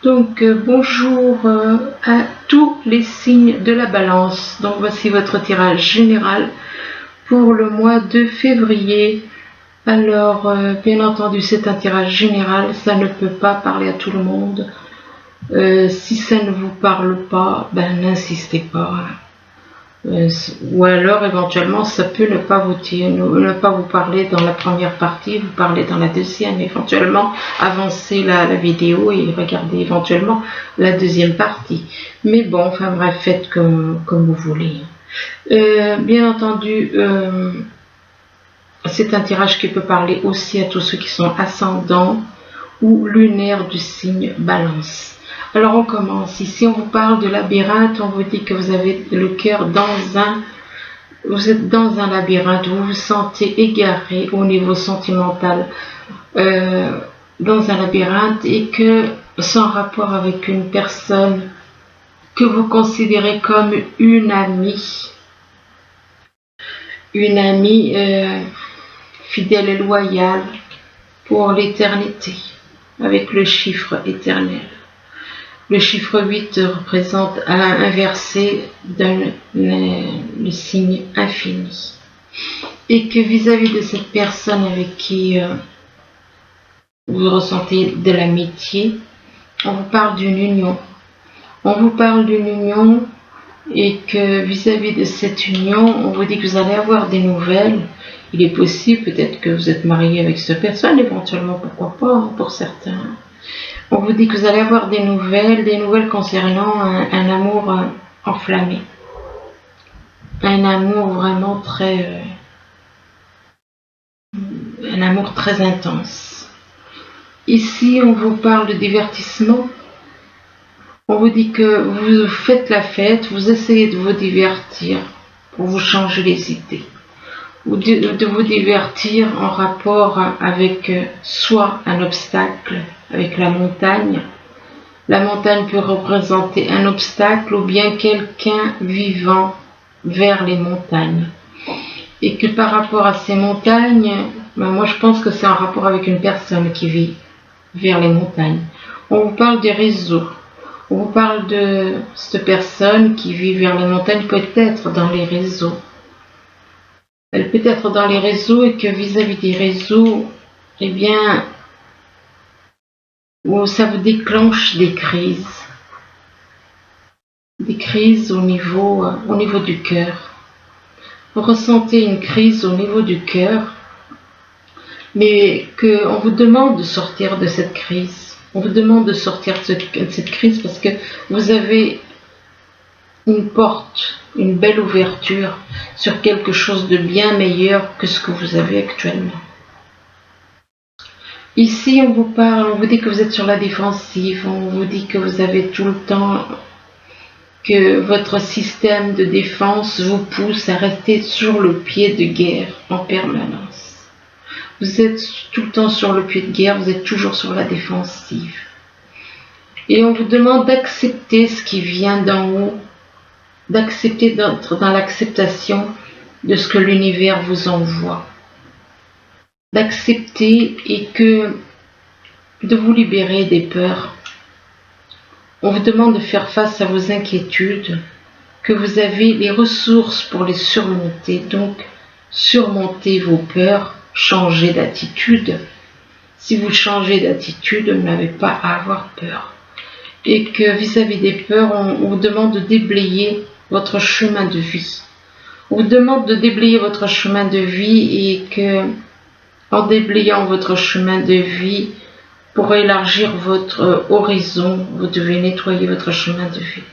Donc bonjour à tous les signes de la balance. Donc voici votre tirage général pour le mois de février. Alors bien entendu c'est un tirage général, ça ne peut pas parler à tout le monde. Si ça ne vous parle pas, n'insistez pas. Ou alors éventuellement ça peut ne pas vous parler dans la première partie, vous parlez dans la deuxième, éventuellement avancez la vidéo et regardez éventuellement la deuxième partie. Mais bon, enfin bref, faites comme vous voulez. Bien entendu, c'est un tirage qui peut parler aussi à tous ceux qui sont ascendants ou lunaires du signe Balance. Alors on commence. Ici on vous parle de labyrinthe, on vous dit que vous avez le cœur vous êtes dans un labyrinthe, vous vous sentez égaré au niveau sentimental, dans un labyrinthe, et que sans rapport avec une personne que vous considérez comme une amie fidèle et loyale pour l'éternité, avec le chiffre éternel. Le chiffre 8 représente inversé le signe infini. Et que vis-à-vis de cette personne avec qui vous ressentez de l'amitié, on vous parle d'une union. On vous parle d'une union et que vis-à-vis de cette union, on vous dit que vous allez avoir des nouvelles. Il est possible peut-être que vous êtes marié avec cette personne, éventuellement pourquoi pas pour certains. On vous dit que vous allez avoir des nouvelles concernant un amour enflammé. Un amour vraiment un amour très intense. Ici, on vous parle de divertissement. On vous dit que vous faites la fête, vous essayez de vous divertir pour vous changer les idées. Ou de vous divertir en rapport avec soit un obstacle, avec la montagne. La montagne peut représenter un obstacle ou bien quelqu'un vivant vers les montagnes. Et que par rapport à ces montagnes, moi je pense que c'est en rapport avec une personne qui vit vers les montagnes. On vous parle des réseaux. On vous parle de cette personne qui vit vers les montagnes, peut-être dans les réseaux. Elle peut être dans les réseaux et que vis-à-vis des réseaux, eh bien, ça vous déclenche des crises. Des crises au niveau du cœur. Vous ressentez une crise au niveau du cœur, mais qu'on vous demande de sortir de cette crise. On vous demande de sortir de cette crise parce que vous avez une porte, une belle ouverture sur quelque chose de bien meilleur que ce que vous avez actuellement. Ici, on vous dit que vous êtes sur la défensive, on vous dit que vous avez tout le temps, que votre système de défense vous pousse à rester sur le pied de guerre en permanence. Vous êtes tout le temps sur le pied de guerre, vous êtes toujours sur la défensive. Et on vous demande d'accepter ce qui vient d'en haut, d'accepter d'être dans l'acceptation de ce que l'univers vous envoie. D'accepter et de vous libérer des peurs. On vous demande de faire face à vos inquiétudes, que vous avez les ressources pour les surmonter. Donc, surmontez vos peurs, changez d'attitude. Si vous changez d'attitude, vous n'avez pas à avoir peur. Et que vis-à-vis des peurs, on vous demande de déblayer votre chemin de vie. On vous demande de déblayer votre chemin de vie et que, en déblayant votre chemin de vie, pour élargir votre horizon, vous devez nettoyer votre chemin de vie.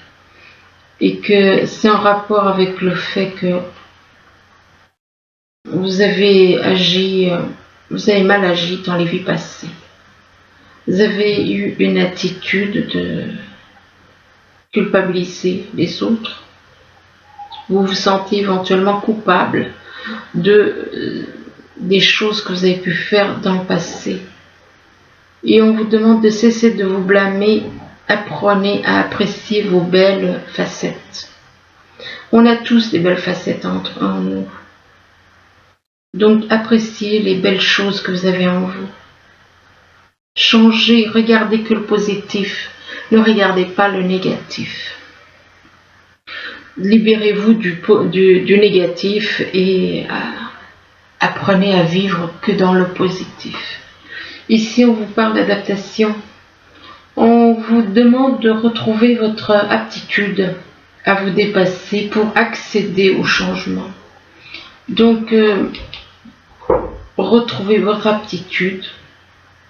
Et que c'est en rapport avec le fait que vous avez mal agi dans les vies passées. Vous avez eu une attitude de culpabiliser les autres. Vous vous sentez éventuellement coupable des choses que vous avez pu faire dans le passé. Et on vous demande de cesser de vous blâmer, apprenez à apprécier vos belles facettes. On a tous des belles facettes en nous. Donc appréciez les belles choses que vous avez en vous. Changez, regardez que le positif. Ne regardez pas le négatif. Libérez-vous du négatif et apprenez à vivre que dans le positif. Ici, on vous parle d'adaptation. On vous demande de retrouver votre aptitude à vous dépasser pour accéder au changement. Donc, retrouvez votre aptitude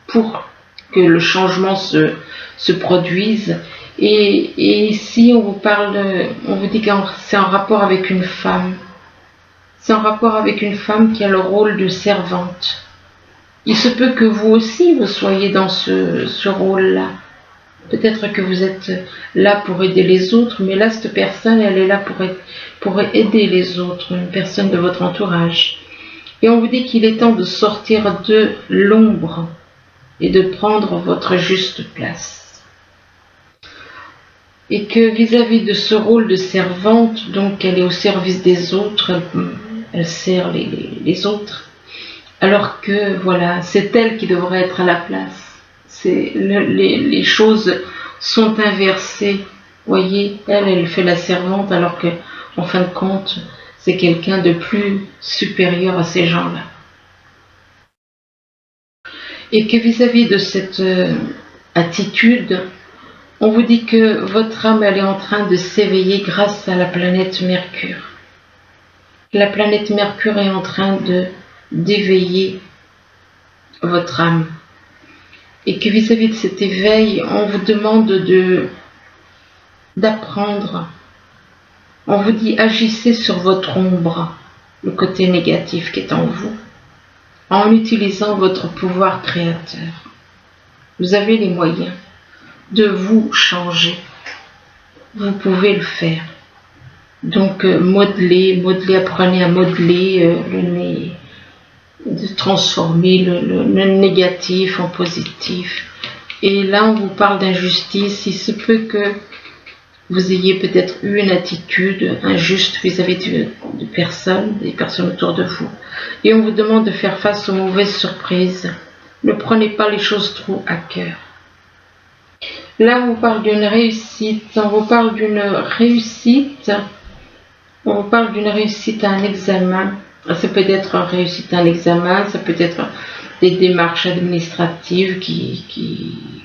pour que le changement se produise. Et ici, on vous dit que c'est en rapport avec une femme. C'est en rapport avec une femme qui a le rôle de servante. Il se peut que vous aussi, vous soyez dans ce rôle-là. Peut-être que vous êtes là pour aider les autres, mais là, cette personne, elle est là pour aider les autres, une personne de votre entourage. Et on vous dit qu'il est temps de sortir de l'ombre et de prendre votre juste place. Et que vis-à-vis de ce rôle de servante, donc elle est au service des autres, elle sert les autres, alors que voilà, c'est elle qui devrait être à la place. Les choses sont inversées. Voyez, elle fait la servante, alors que en fin de compte, c'est quelqu'un de plus supérieur à ces gens-là. Et que vis-à-vis de cette attitude, on vous dit que votre âme, elle est en train de s'éveiller grâce à la planète Mercure. La planète Mercure est en train d'éveiller votre âme. Et que vis-à-vis de cet éveil, on vous demande d'apprendre. On vous dit agissez sur votre ombre, le côté négatif qui est en vous, en utilisant votre pouvoir créateur. Vous avez les moyens de vous changer. Vous pouvez le faire. Donc apprenez à modeler de transformer le négatif en positif. Et là, on vous parle d'injustice. Il se peut que vous ayez peut-être eu une attitude injuste vis-à-vis de personnes, des personnes autour de vous. Et on vous demande de faire face aux mauvaises surprises. Ne prenez pas les choses trop à cœur. Là, on vous parle d'une réussite. On vous parle d'une réussite. On vous parle d'une réussite à un examen. Ça peut être une réussite à un examen, ça peut être des démarches administratives qui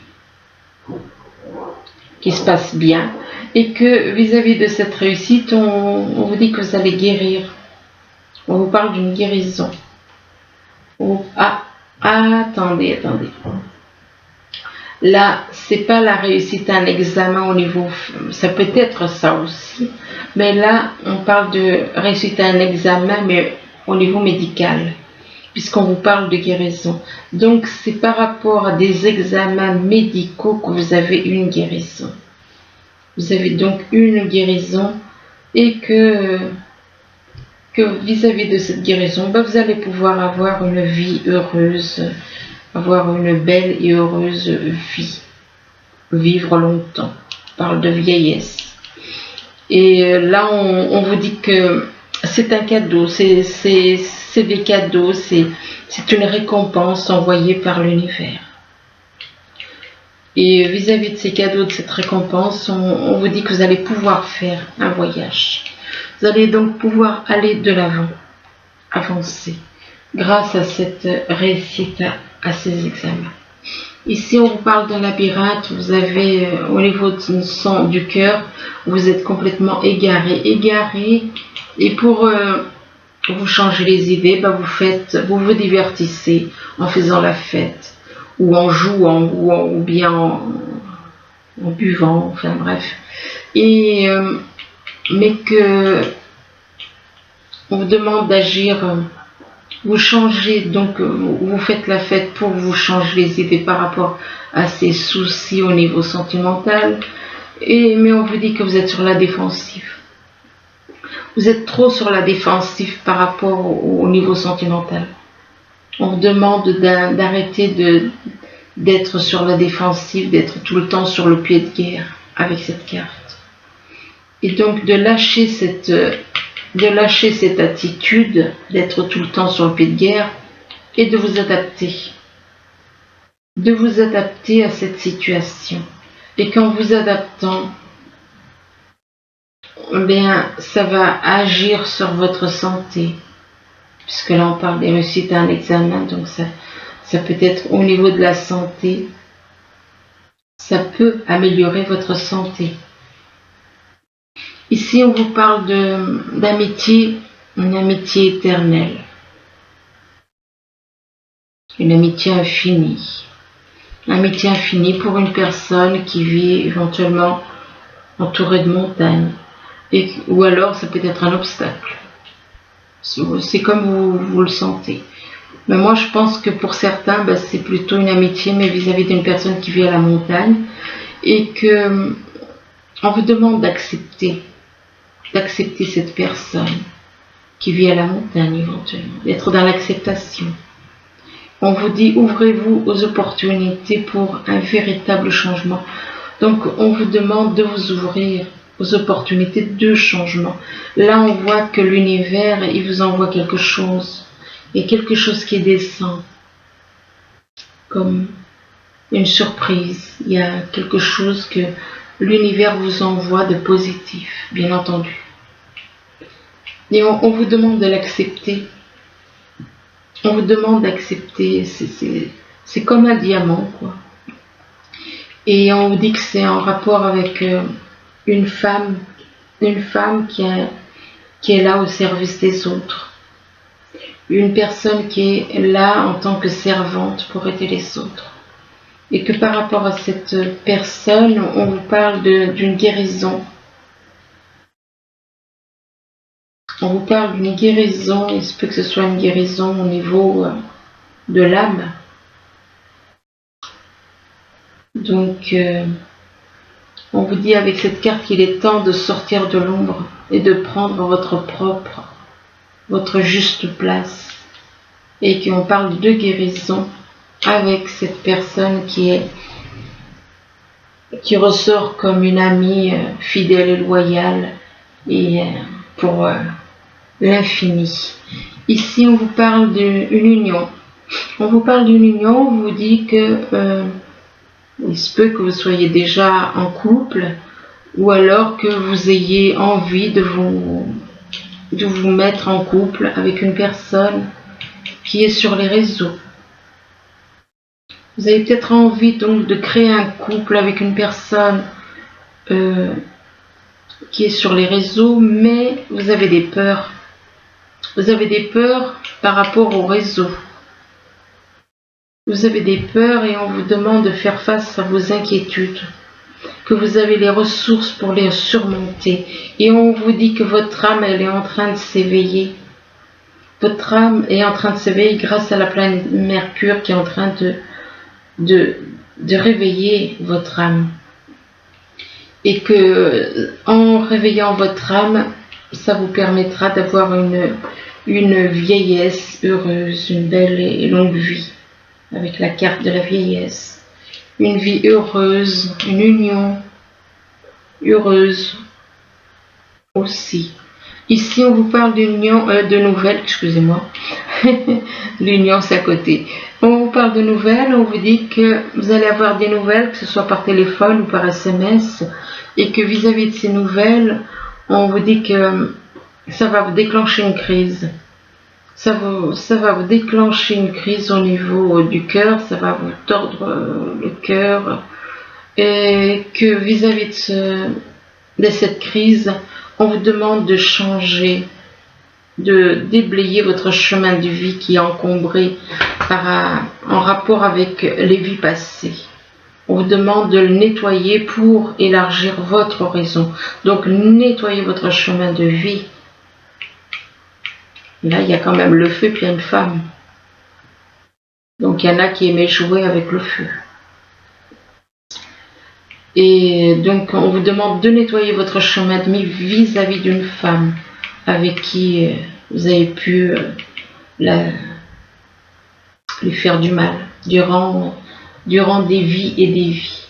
se passent bien. Et que vis-à-vis de cette réussite, on vous dit que vous allez guérir. On vous parle d'une guérison. Attendez. Là, c'est pas la réussite à un examen au niveau, ça peut être ça aussi, mais là, on parle de réussite à un examen, mais au niveau médical, puisqu'on vous parle de guérison. Donc, c'est par rapport à des examens médicaux que vous avez une guérison. Vous avez donc une guérison et que vis-à-vis de cette guérison, vous allez pouvoir avoir une vie heureuse, avoir une belle et heureuse vie, vivre longtemps. On parle de vieillesse. Et là, on vous dit que c'est un cadeau, c'est des cadeaux, c'est une récompense envoyée par l'univers. Et vis-à-vis de ces cadeaux, de cette récompense, on vous dit que vous allez pouvoir faire un voyage. Vous allez donc pouvoir aller de l'avant, avancer, grâce à cette réussite à ces examens. Ici, on vous parle d'un labyrinthe. Vous avez, au niveau du cœur, vous êtes complètement égaré. Et pour vous changer les idées, vous vous divertissez en faisant la fête, ou en jouant, ou bien en buvant, enfin bref. Et mais que on vous demande d'agir. Vous changez, donc vous faites la fête pour vous changer les idées par rapport à ces soucis au niveau sentimental. Mais on vous dit que vous êtes sur la défensive. Vous êtes trop sur la défensive par rapport au niveau sentimental. On vous demande d'arrêter d'être sur la défensive, d'être tout le temps sur le pied de guerre avec cette carte. Et donc de lâcher cette attitude d'être tout le temps sur le pied de guerre et de vous adapter à cette situation. et qu'en vous adaptant, bien, ça va agir sur votre santé, puisque là on parle des réussites à un examen, donc ça peut être au niveau de la santé, ça peut améliorer votre santé. Ici on vous parle d'amitié, une amitié éternelle, une amitié infinie. L'amitié infinie pour une personne qui vit éventuellement entourée de montagnes, ou alors ça peut être un obstacle. C'est comme vous le sentez. Mais moi je pense que pour certains, c'est plutôt une amitié, mais vis-à-vis d'une personne qui vit à la montagne, et que on vous demande d'accepter cette personne qui vit à la montagne éventuellement, d'être dans l'acceptation. On vous dit, ouvrez-vous aux opportunités pour un véritable changement. Donc, on vous demande de vous ouvrir aux opportunités de changement. Là, on voit que l'univers, il vous envoie quelque chose. Et quelque chose qui descend. Comme une surprise. Il y a quelque chose que l'univers vous envoie de positif, bien entendu. Et on vous demande de l'accepter. On vous demande d'accepter, c'est comme un diamant, quoi. Et on vous dit que c'est en rapport avec une femme qui est là au service des autres. Une personne qui est là en tant que servante pour aider les autres. Et que par rapport à cette personne, on vous parle d'une guérison. On vous parle d'une guérison, il se peut que ce soit une guérison au niveau de l'âme. Donc, on vous dit avec cette carte qu'il est temps de sortir de l'ombre et de prendre votre juste place. Et qu'on parle de guérison avec cette personne qui ressort comme une amie fidèle et loyale et pour l'infini. Ici, on vous parle d'une union. On vous parle d'une union, on vous dit que il se peut que vous soyez déjà en couple ou alors que vous ayez envie de vous mettre en couple avec une personne qui est sur les réseaux. Vous avez peut-être envie donc de créer un couple avec une personne qui est sur les réseaux, mais vous avez des peurs. Vous avez des peurs par rapport au réseau. Vous avez des peurs et on vous demande de faire face à vos inquiétudes, que vous avez les ressources pour les surmonter. Et on vous dit que votre âme, elle est en train de s'éveiller. Votre âme est en train de s'éveiller grâce à la planète Mercure qui est en train de réveiller votre âme. Et que en réveillant votre âme, ça vous permettra d'avoir une vieillesse heureuse, une belle et longue vie, avec la carte de la vieillesse. Une vie heureuse, une union heureuse aussi. Ici, on vous parle d'union, de nouvelles, excusez-moi. L'union, c'est à côté. On vous parle de nouvelles, on vous dit que vous allez avoir des nouvelles, que ce soit par téléphone ou par SMS, et que vis-à-vis de ces nouvelles, on vous dit que ça va vous déclencher une crise. Ça va vous déclencher une crise au niveau du cœur, ça va vous tordre le cœur, et que vis-à-vis de cette crise, on vous demande de changer, de déblayer votre chemin de vie qui est encombré en rapport avec les vies passées. On vous demande de le nettoyer pour élargir votre horizon. Donc nettoyez votre chemin de vie. Là, il y a quand même le feu, puis il y a une femme. Donc il y en a qui aimaient jouer avec le feu. Et donc on vous demande de nettoyer votre chemin de vie vis-à-vis d'une femme avec qui vous avez pu lui faire du mal durant des vies et des vies.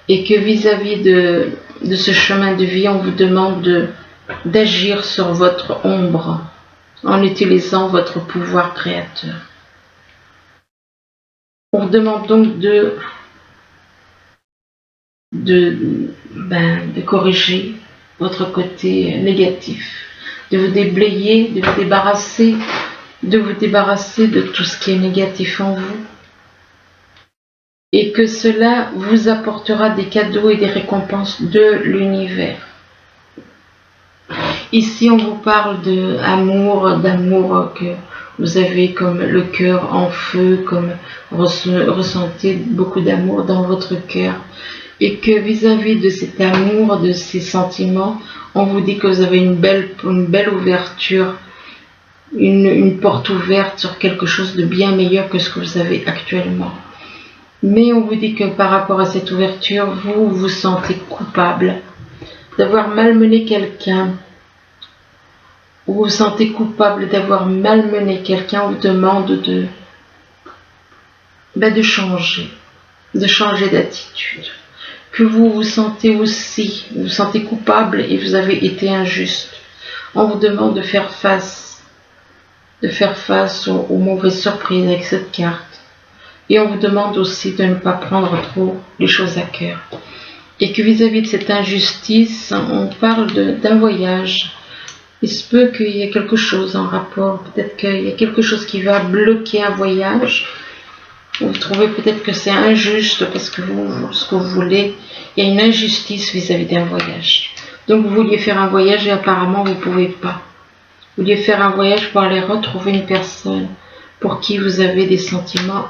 Et que vis-à-vis de ce chemin de vie, on vous demande d'agir sur votre ombre en utilisant votre pouvoir créateur. On vous demande donc de corriger votre côté négatif, de vous déblayer, de vous débarrasser de tout ce qui est négatif en vous, et que cela vous apportera des cadeaux et des récompenses de l'univers. Ici, on vous parle d'amour que vous avez comme le cœur en feu, comme ressentez beaucoup d'amour dans votre cœur. Et que vis-à-vis de cet amour, de ces sentiments, on vous dit que vous avez une belle ouverture, une porte ouverte sur quelque chose de bien meilleur que ce que vous avez actuellement. Mais on vous dit que par rapport à cette ouverture, vous vous sentez coupable d'avoir malmené quelqu'un. Vous vous sentez coupable d'avoir malmené quelqu'un. On vous demande de changer d'attitude. Que vous vous sentez coupable et vous avez été injuste. On vous demande de faire face aux mauvaises surprises avec cette carte. Et on vous demande aussi de ne pas prendre trop les choses à cœur. Et que vis-à-vis de cette injustice, on parle d'un voyage. Il se peut qu'il y ait quelque chose en rapport, peut-être qu'il y a quelque chose qui va bloquer un voyage. Vous trouvez peut-être que c'est injuste parce que ce que vous voulez, il y a une injustice vis-à-vis d'un voyage. Donc vous vouliez faire un voyage et apparemment vous ne pouvez pas. Vous vouliez faire un voyage pour aller retrouver une personne pour qui vous avez des sentiments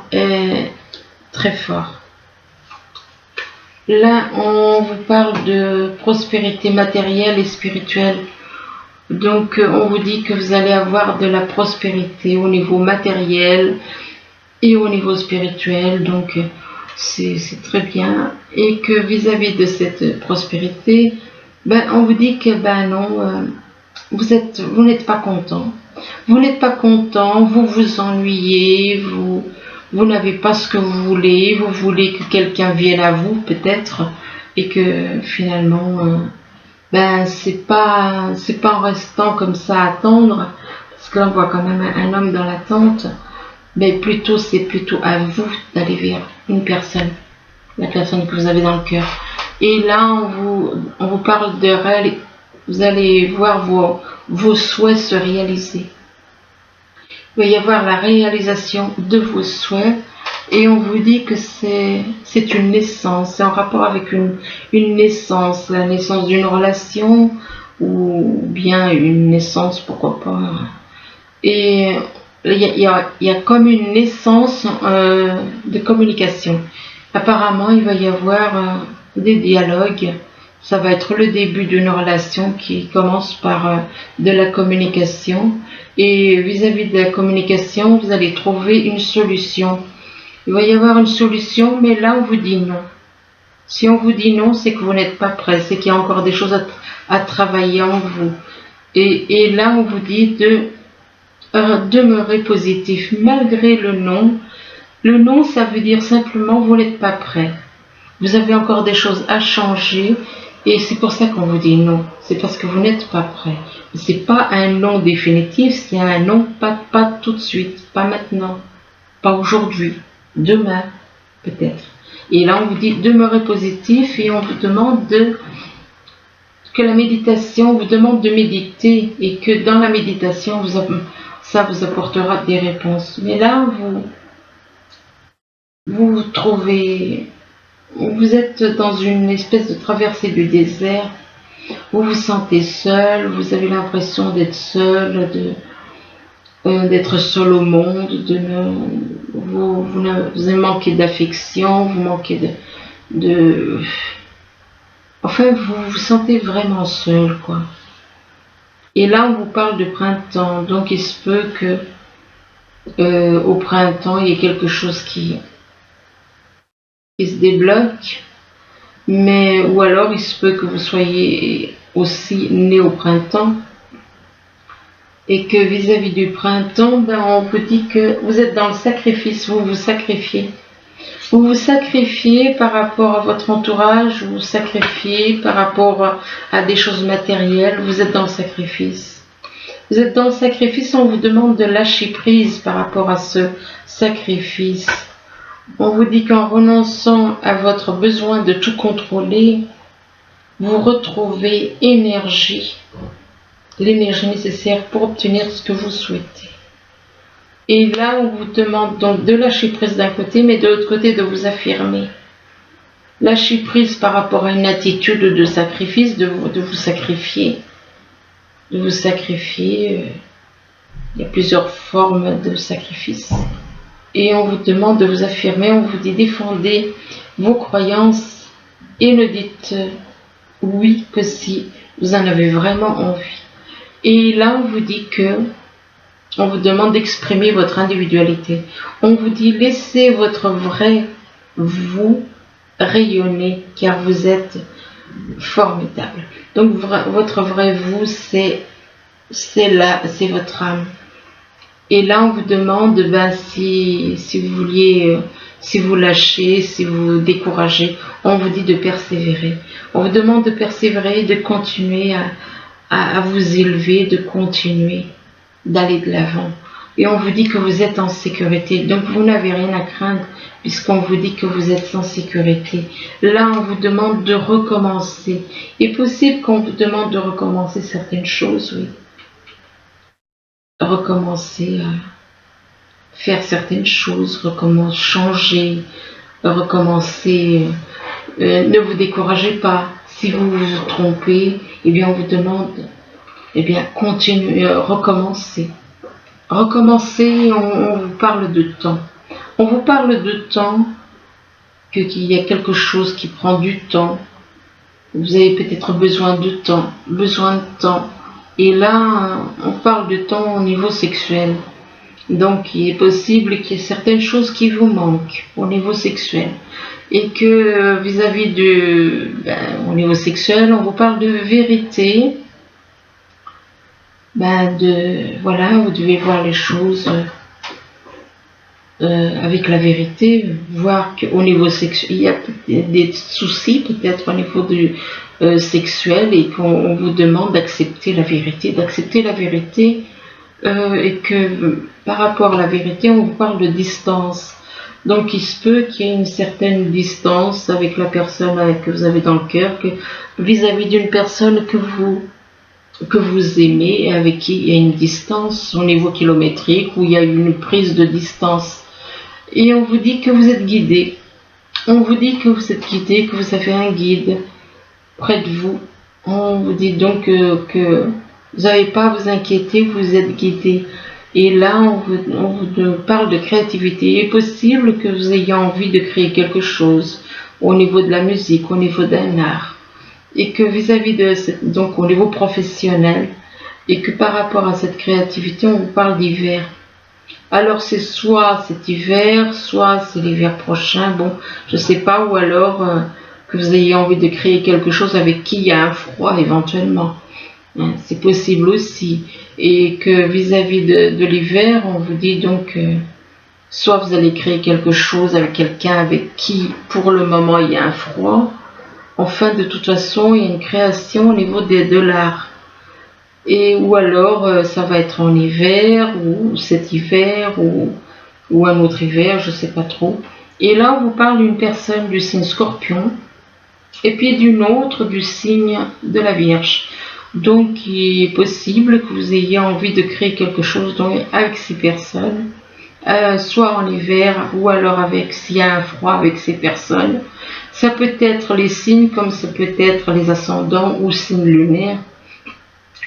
très forts. Là, on vous parle de prospérité matérielle et spirituelle. Donc, on vous dit que vous allez avoir de la prospérité au niveau matériel et au niveau spirituel. Donc, c'est très bien. Et que vis-à-vis de cette prospérité, on vous dit que non, vous n'êtes pas content. Vous n'êtes pas content, vous vous ennuyez, vous n'avez pas ce que vous voulez que quelqu'un vienne à vous peut-être, et que finalement, c'est pas en restant comme ça à attendre, parce que là on voit quand même un homme dans l'attente, mais c'est plutôt à vous d'aller vers une personne, la personne que vous avez dans le cœur. Et là on vous parle de réalité. Vous allez voir vos souhaits se réaliser. Il va y avoir la réalisation de vos souhaits et on vous dit que c'est une naissance, c'est en rapport avec une naissance, la naissance d'une relation ou bien une naissance, pourquoi pas. Et il y a comme une naissance de communication. Apparemment, il va y avoir des dialogues. Ça va être le début d'une relation qui commence par de la communication. Et vis-à-vis de la communication, vous allez trouver une solution. Il va y avoir une solution, mais là, on vous dit non. Si on vous dit non, c'est que vous n'êtes pas prêt, c'est qu'il y a encore des choses à travailler en vous. Et là, on vous dit de demeurer positif, malgré le non. Le non, ça veut dire simplement vous n'êtes pas prêt. Vous avez encore des choses à changer. Et c'est pour ça qu'on vous dit non. C'est parce que vous n'êtes pas prêt. C'est pas un non définitif, c'est un non pas tout de suite, pas maintenant, pas aujourd'hui, demain peut-être. Et là on vous dit demeurez positif et on vous demande que la méditation, on vous demande de méditer et que dans la méditation ça vous apportera des réponses. Mais là vous trouvez. Vous êtes dans une espèce de traversée du désert, vous vous sentez seul, vous avez l'impression d'être seul, d'être seul au monde, vous manquez d'affection, vous manquez enfin vous vous sentez vraiment seul, quoi. Et là on vous parle de printemps, donc il se peut que au printemps il y ait quelque chose qui se débloque, ou alors il se peut que vous soyez aussi né au printemps et que vis-à-vis du printemps, on vous dit que vous êtes dans le sacrifice, vous vous sacrifiez. Vous vous sacrifiez par rapport à votre entourage, vous vous sacrifiez par rapport à des choses matérielles, vous êtes dans le sacrifice. Vous êtes dans le sacrifice, on vous demande de lâcher prise par rapport à ce sacrifice. On vous dit qu'en renonçant à votre besoin de tout contrôler, vous retrouvez l'énergie nécessaire pour obtenir ce que vous souhaitez. Et là, on vous demande donc de lâcher prise d'un côté, mais de l'autre côté de vous affirmer. Lâcher prise par rapport à une attitude de sacrifice, de vous sacrifier. De vous sacrifier. Il y a plusieurs formes de sacrifice. Et on vous demande de vous affirmer, on vous dit défendez vos croyances et ne dites oui que si vous en avez vraiment envie. Et là, on vous dit que on vous demande d'exprimer votre individualité. On vous dit laissez votre vrai vous rayonner car vous êtes formidable. Donc votre vrai vous, c'est votre âme. Et là, on vous demande si vous vouliez, si vous lâchez, si vous découragez, on vous dit de persévérer. On vous demande de persévérer, de continuer à vous élever, de continuer d'aller de l'avant. Et on vous dit que vous êtes en sécurité. Donc vous n'avez rien à craindre puisqu'on vous dit que vous êtes en sécurité. Là, on vous demande de recommencer. Il est possible qu'on vous demande de recommencer certaines choses, oui. Recommencer à faire certaines choses, recommencer, changer, recommencer. Ne vous découragez pas. Si vous vous trompez, eh bien on vous demande, eh bien continuez, recommencer. Recommencer, on vous parle de temps. On vous parle de temps, qu'il y a quelque chose qui prend du temps. Vous avez peut-être besoin de temps. Et là, on parle de temps au niveau sexuel. Donc, il est possible qu'il y ait certaines choses qui vous manquent au niveau sexuel. Et que vis-à-vis au niveau sexuel, on vous parle de vérité. Voilà, vous devez voir les choses avec la vérité, voir qu'au niveau sexuel, il y a des soucis peut-être au niveau sexuel et qu'on vous demande d'accepter la vérité, et que par rapport à la vérité, on vous parle de distance. Donc il se peut qu'il y ait une certaine distance avec la personne que vous avez dans le cœur, que vis-à-vis d'une personne que vous aimez et avec qui il y a une distance au niveau kilométrique, où il y a une prise de distance. Et on vous dit que vous êtes guidé. On vous dit que vous êtes guidé, que vous avez un guide près de vous. On vous dit donc que vous n'avez pas à vous inquiéter, vous êtes guidé. Et là, on vous parle de créativité. Il est possible que vous ayez envie de créer quelque chose au niveau de la musique, au niveau d'un art. Et que vis-à-vis donc au niveau professionnel, et que par rapport à cette créativité, on vous parle d'hiver. Alors c'est soit cet hiver, soit c'est l'hiver prochain, bon, je sais pas, ou alors que vous ayez envie de créer quelque chose avec qui il y a un froid éventuellement. C'est possible aussi. Et que vis-à-vis de l'hiver, on vous dit donc, soit vous allez créer quelque chose avec quelqu'un avec qui pour le moment il y a un froid. Enfin, de toute façon, il y a une création au niveau de l'art. Et ou alors ça va être en hiver, ou cet hiver, ou un autre hiver, je sais pas trop. Et là, on vous parle d'une personne du signe Scorpion, et puis d'une autre du signe de la Vierge. Donc, il est possible que vous ayez envie de créer quelque chose avec ces personnes, soit en hiver, ou alors s'il y a un froid avec ces personnes. Ça peut être les signes, comme ça peut être les ascendants ou signes lunaires.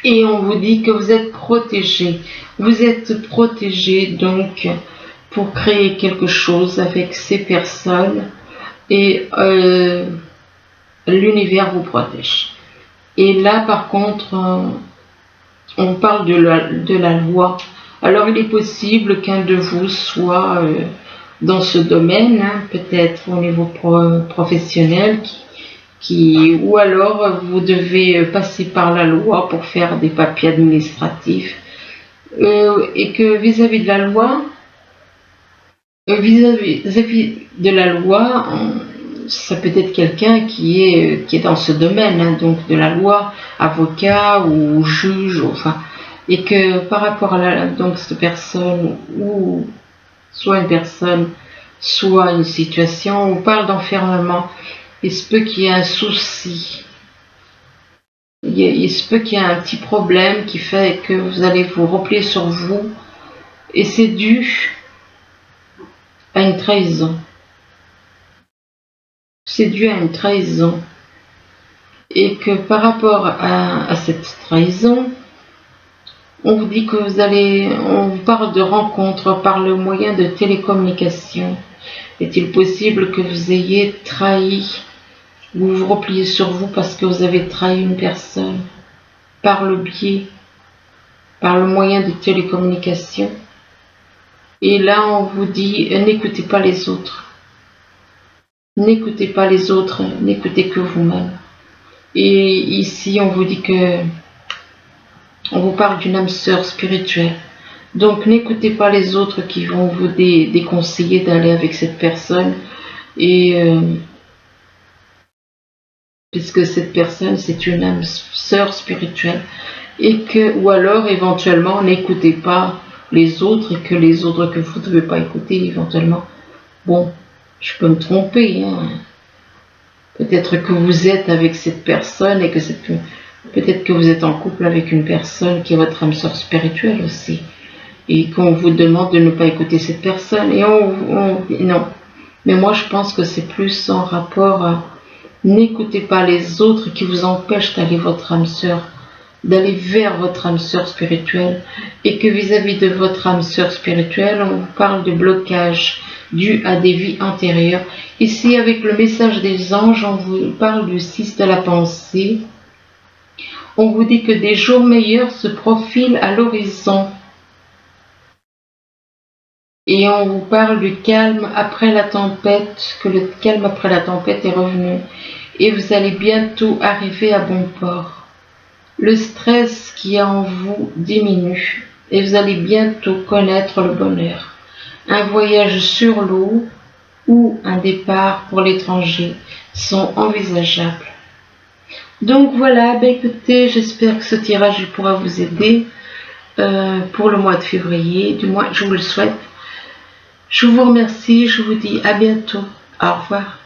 Et on vous dit que vous êtes protégé. Vous êtes protégé donc pour créer quelque chose avec ces personnes. Et l'univers vous protège. Et là, par contre, on parle de la loi. Alors, il est possible qu'un de vous soit dans ce domaine, peut-être au niveau professionnel, ou alors vous devez passer par la loi pour faire des papiers administratifs. Et que vis-à-vis de la loi, ça peut être quelqu'un qui est dans ce domaine, donc de la loi, avocat ou juge, enfin, et que par rapport à donc cette personne, ou soit une personne soit une situation, on vous parle d'enfermement. Il se peut qu'il y ait un souci. Il se peut qu'il y ait un petit problème qui fait que vous allez vous replier sur vous. Et c'est dû à une trahison. C'est dû à une trahison. Et que par rapport à cette trahison, on vous dit que on vous parle de rencontres par le moyen de télécommunication. Est-il possible que vous ayez trahi, vous vous repliez sur vous parce que vous avez trahi une personne par le moyen de télécommunication? Et là, on vous dit, n'écoutez pas les autres. N'écoutez pas les autres, n'écoutez que vous-même. Et ici, on vous dit que on vous parle d'une âme sœur spirituelle. Donc, n'écoutez pas les autres qui vont vous déconseiller d'aller avec cette personne. Et puisque cette personne, c'est une âme sœur spirituelle. Ou alors, éventuellement, n'écoutez pas les autres et que les autres que vous ne devez pas écouter, éventuellement. Bon, je peux me tromper, hein. Peut-être que vous êtes avec cette personne et que peut-être que vous êtes en couple avec une personne qui est votre âme sœur spirituelle aussi. Et qu'on vous demande de ne pas écouter cette personne. Et on dit non. Mais moi, je pense que c'est plus en rapport à n'écoutez pas les autres qui vous empêchent d'aller d'aller vers votre âme sœur spirituelle. Et que vis-à-vis de votre âme sœur spirituelle, on vous parle de blocage dû à des vies antérieures. Ici, avec le message des anges, on vous parle du 6 de la pensée. On vous dit que des jours meilleurs se profilent à l'horizon. Et on vous parle du calme après la tempête, que le calme après la tempête est revenu. Et vous allez bientôt arriver à bon port. Le stress qui est en vous diminue. Et vous allez bientôt connaître le bonheur. Un voyage sur l'eau ou un départ pour l'étranger sont envisageables. Donc voilà, écoutez, j'espère que ce tirage pourra vous aider pour le mois de février. Du moins, je vous le souhaite. Je vous remercie, je vous dis à bientôt. Au revoir.